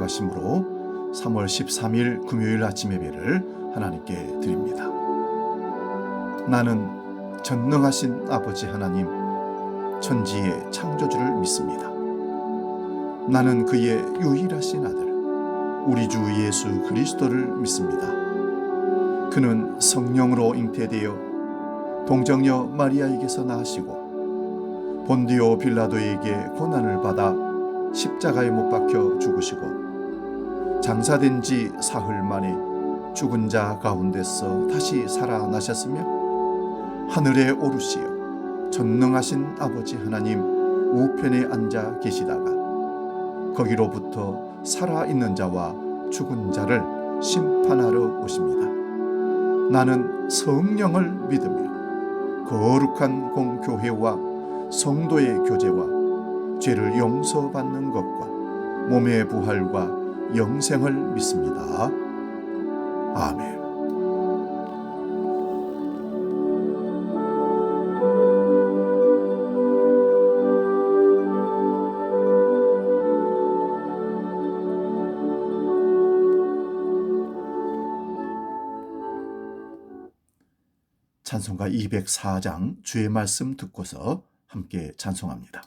돌아가심으로 3월 13일 금요일 아침 예배를 하나님께 드립니다. 나는 전능하신 아버지 하나님, 천지의 창조주를 믿습니다. 나는 그의 유일하신 아들, 우리 주 예수 그리스도를 믿습니다. 그는 성령으로 잉태되어 동정녀 마리아에게서 나시고 본디오 빌라도에게 고난을 받아 십자가에 못 박혀 죽으시고 장사된 지 사흘 만에 죽은 자 가운데서 다시 살아나셨으며 하늘에 오르시어 전능하신 아버지 하나님 우편에 앉아 계시다가 거기로부터 살아있는 자와 죽은 자를 심판하러 오십니다. 나는 성령을 믿으며 거룩한 공교회와 성도의 교제와 죄를 용서받는 것과 몸의 부활과 영생을 믿습니다. 아멘. 찬송가 204장 주의 말씀 듣고서 함께 찬송합니다.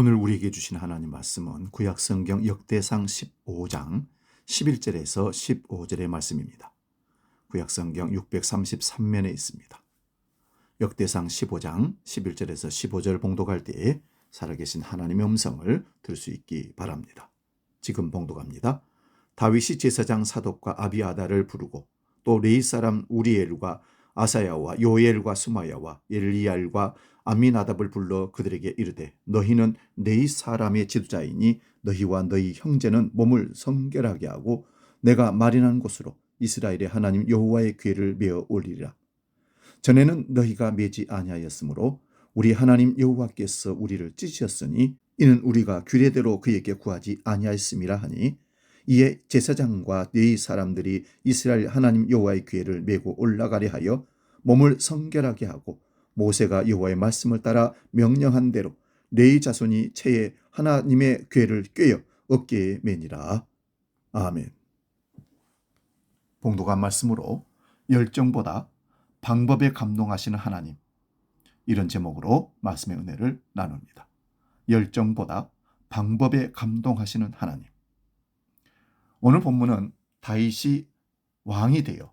오늘 우리에게 주신 하나님 말씀은 구약성경 역대상 15장 11절에서 15절의 말씀입니다. 구약성경 633면에 있습니다. 역대상 15장 11절에서 15절 봉독할 때에 살아계신 하나님의 음성을 들을 수 있기 바랍니다. 지금 봉독합니다. 다윗이 제사장 사독과 아비아다를 부르고 또 레위 사람 우리엘과 아사야와 요엘과 스마야와 엘리알과 암미나답을 불러 그들에게 이르되 너희는 네 사람의 지도자이니 너희와 너희 형제는 몸을 성결하게 하고 내가 마련한 곳으로 이스라엘의 하나님 여호와의 궤를 메어 올리리라. 전에는 너희가 매지 아니하였으므로 우리 하나님 여호와께서 우리를 찢으셨으니 이는 우리가 규례대로 그에게 구하지 아니하였음이라 하니 이에 제사장과 네 사람들이 이스라엘 하나님 여호와의 궤를 메고 올라가려 하여 몸을 성결하게 하고 모세가 여호와의 말씀을 따라 명령한 대로 레위 자손이 채에 하나님의 궤를 꿰어 어깨에 매니라. 아멘. 봉독한 말씀으로 열정보다 방법에 감동하시는 하나님, 이런 제목으로 말씀의 은혜를 나눕니다. 열정보다 방법에 감동하시는 하나님. 오늘 본문은 다윗이 왕이 되어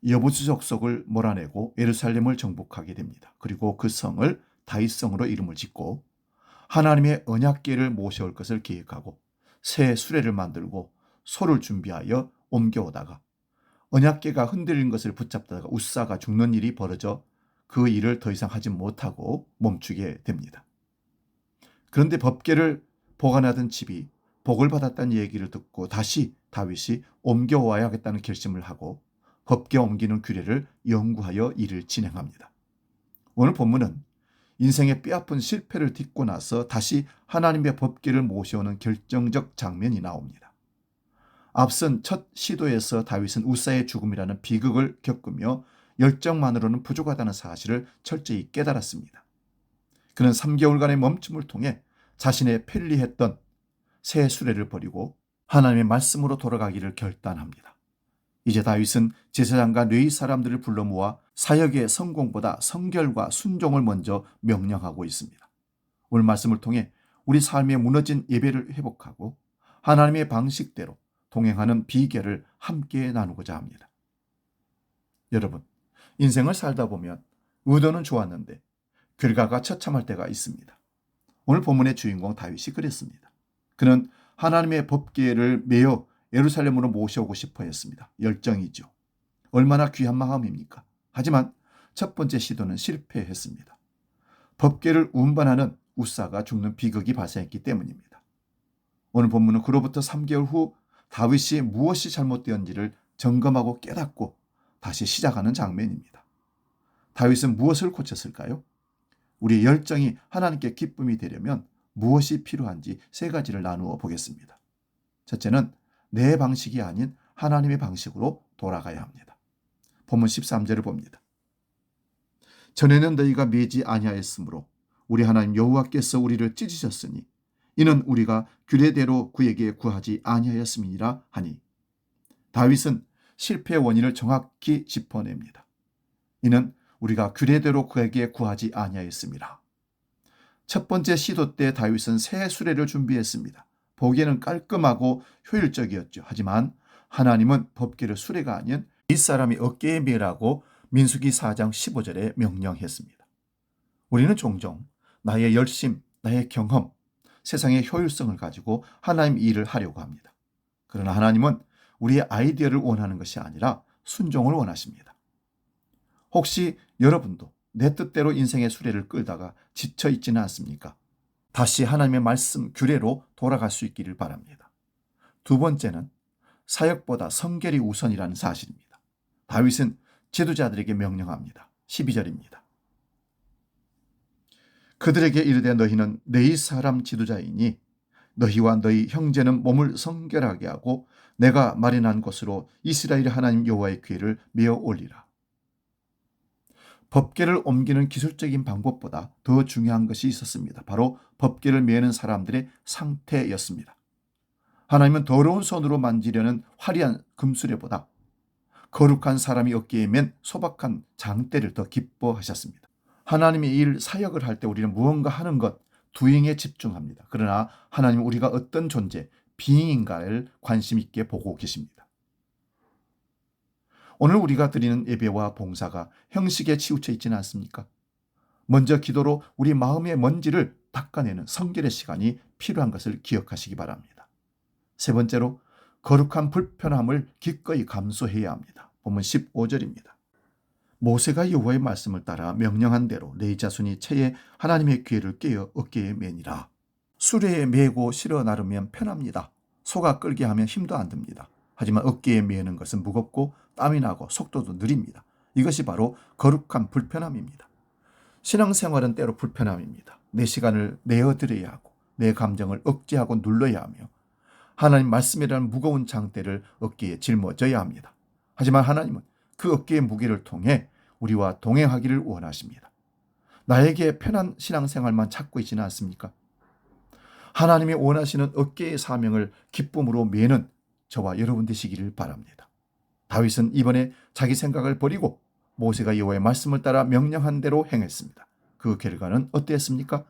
여부수 족속을 몰아내고 예루살렘을 정복하게 됩니다. 그리고 그 성을 다윗성으로 이름을 짓고 하나님의 언약궤를 모셔올 것을 계획하고 새 수레를 만들고 소를 준비하여 옮겨오다가 언약궤가 흔들린 것을 붙잡다가 우사가 죽는 일이 벌어져 그 일을 더 이상 하지 못하고 멈추게 됩니다. 그런데 법궤를 보관하던 집이 복을 받았다는 얘기를 듣고 다시 다윗이 옮겨와야겠다는 결심을 하고 법궤 옮기는 규례를 연구하여 일을 진행합니다. 오늘 본문은 인생의 뼈아픈 실패를 딛고 나서 다시 하나님의 법궤를 모셔오는 결정적 장면이 나옵니다. 앞선 첫 시도에서 다윗은 우사의 죽음이라는 비극을 겪으며 열정만으로는 부족하다는 사실을 철저히 깨달았습니다. 그는 3개월간의 멈춤을 통해 자신의 편리했던 새 수레를 버리고 하나님의 말씀으로 돌아가기를 결단합니다. 이제 다윗은 제사장과 레위 사람들을 불러 모아 사역의 성공보다 성결과 순종을 먼저 명령하고 있습니다. 오늘 말씀을 통해 우리 삶에 무너진 예배를 회복하고 하나님의 방식대로 동행하는 비결을 함께 나누고자 합니다. 여러분, 인생을 살다 보면 의도는 좋았는데 결과가 처참할 때가 있습니다. 오늘 본문의 주인공 다윗이 그랬습니다. 그는 하나님의 법궤를 메어 예루살렘으로 모셔오고 싶어 했습니다. 열정이죠. 얼마나 귀한 마음입니까? 하지만 첫 번째 시도는 실패했습니다. 법궤를 운반하는 우사가 죽는 비극이 발생했기 때문입니다. 오늘 본문은 그로부터 3개월 후 다윗이 무엇이 잘못되었는지를 점검하고 깨닫고 다시 시작하는 장면입니다. 다윗은 무엇을 고쳤을까요? 우리의 열정이 하나님께 기쁨이 되려면 무엇이 필요한지 세 가지를 나누어 보겠습니다. 첫째는 내 방식이 아닌 하나님의 방식으로 돌아가야 합니다. 본문 13절을 봅니다. 전에는 너희가 매지 아니하였으므로 우리 하나님 여호와께서 우리를 찢으셨으니 이는 우리가 규례대로 그에게 구하지 아니하였음이니라 하니, 다윗은 실패의 원인을 정확히 짚어냅니다. 이는 우리가 규례대로 그에게 구하지 아니하였음이라. 첫 번째 시도 때 다윗은 새 수레를 준비했습니다. 보기에는 깔끔하고 효율적이었죠. 하지만 하나님은 법궤를 수레가 아닌 윗사람이 어깨에 메라고 민수기 4장 15절에 명령했습니다. 우리는 종종 나의 열심, 나의 경험, 세상의 효율성을 가지고 하나님 일을 하려고 합니다. 그러나 하나님은 우리의 아이디어를 원하는 것이 아니라 순종을 원하십니다. 혹시 여러분도 내 뜻대로 인생의 수레를 끌다가 지쳐 있지는 않습니까? 다시 하나님의 말씀 규례로 돌아갈 수 있기를 바랍니다. 두 번째는 사역보다 성결이 우선이라는 사실입니다. 다윗은 지도자들에게 명령합니다. 12절입니다. 그들에게 이르되 너희는 내 사람 지도자이니 너희와 너희 형제는 몸을 성결하게 하고 내가 마련한 곳으로 이스라엘 하나님 여호와의 궤를 메어 올리라. 법궤를 옮기는 기술적인 방법보다 더 중요한 것이 있었습니다. 바로 법궤를 메는 사람들의 상태였습니다. 하나님은 더러운 손으로 만지려는 화려한 금수레보다 거룩한 사람이 어깨에 맨 소박한 장대를 더 기뻐하셨습니다. 하나님의 일 사역을 할 때 우리는 무언가 하는 것, doing에 집중합니다. 그러나 하나님은 우리가 어떤 존재, being인가를 관심 있게 보고 계십니다. 오늘 우리가 드리는 예배와 봉사가 형식에 치우쳐 있지는 않습니까? 먼저 기도로 우리 마음의 먼지를 닦아내는 성결의 시간이 필요한 것을 기억하시기 바랍니다. 세 번째로 거룩한 불편함을 기꺼이 감수해야 합니다. 본문 15절입니다. 모세가 여호와의 말씀을 따라 명령한 대로 네 자손이 채에 하나님의 궤를 꿰어 어깨에 매니라. 수레에 메고 실어 나르면 편합니다. 소가 끌게 하면 힘도 안 듭니다. 하지만 어깨에 매는 것은 무겁고 땀이 나고 속도도 느립니다. 이것이 바로 거룩한 불편함입니다. 신앙생활은 때로 불편함입니다. 내 시간을 내어드려야 하고 내 감정을 억제하고 눌러야 하며 하나님 말씀이라는 무거운 장대를 어깨에 짊어져야 합니다. 하지만 하나님은 그 어깨의 무게를 통해 우리와 동행하기를 원하십니다. 나에게 편한 신앙생활만 찾고 있지는 않습니까? 하나님이 원하시는 어깨의 사명을 기쁨으로 메는 저와 여러분 되시기를 바랍니다. 다윗은 이번에 자기 생각을 버리고 모세가 여호와의 말씀을 따라 명령한 대로 행했습니다. 그 결과는 어땠습니까?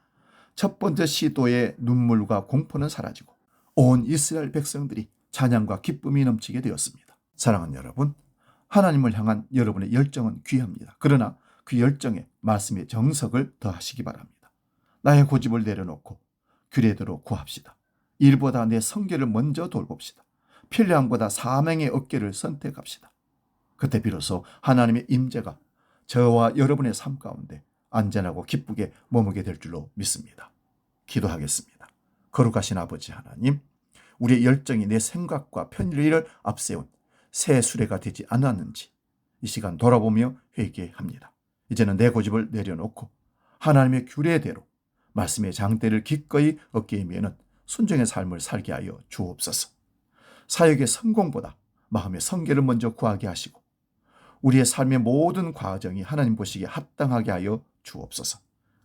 첫 번째 시도의 눈물과 공포는 사라지고 온 이스라엘 백성들이 찬양과 기쁨이 넘치게 되었습니다. 사랑하는 여러분, 하나님을 향한 여러분의 열정은 귀합니다. 그러나 그 열정에 말씀의 정석을 더하시기 바랍니다. 나의 고집을 내려놓고 규례대로 구합시다. 일보다 내 성결을 먼저 돌봅시다. 편리함보다 사명의 어깨를 선택합시다. 그때 비로소 하나님의 임재가 저와 여러분의 삶 가운데 안전하고 기쁘게 머무게 될 줄로 믿습니다. 기도하겠습니다. 거룩하신 아버지 하나님, 우리의 열정이 내 생각과 편리를 앞세운 새 수레가 되지 않았는지 이 시간 돌아보며 회개합니다. 이제는 내 고집을 내려놓고 하나님의 규례대로 말씀의 장대를 기꺼이 어깨에 메는 순종의 삶을 살게 하여 주옵소서. 사역의 성공보다 마음의 성결을 먼저 구하게 하시고 우리의 삶의 모든 과정이 하나님 보시기에 합당하게 하여 주옵소서.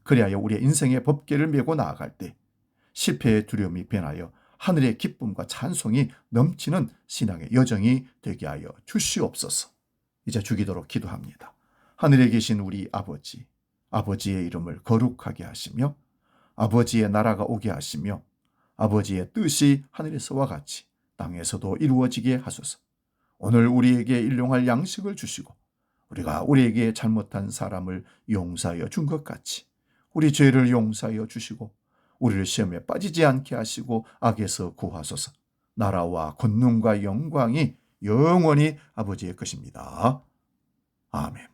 그리하여 우리의 인생의 법궤를 메고 나아갈 때 실패의 두려움이 변하여 하늘의 기쁨과 찬송이 넘치는 신앙의 여정이 되게 하여 주시옵소서. 이제 주기도록 기도합니다. 하늘에 계신 우리 아버지, 아버지의 이름을 거룩하게 하시며 아버지의 나라가 오게 하시며 아버지의 뜻이 하늘에서와 같이 땅에서도 이루어지게 하소서. 오늘 우리에게 일용할 양식을 주시고 우리가 우리에게 잘못한 사람을 용서하여 준 것 같이 우리 죄를 용서하여 주시고 우리를 시험에 빠지지 않게 하시고 악에서 구하소서. 나라와 권능과 영광이 영원히 아버지의 것입니다. 아멘.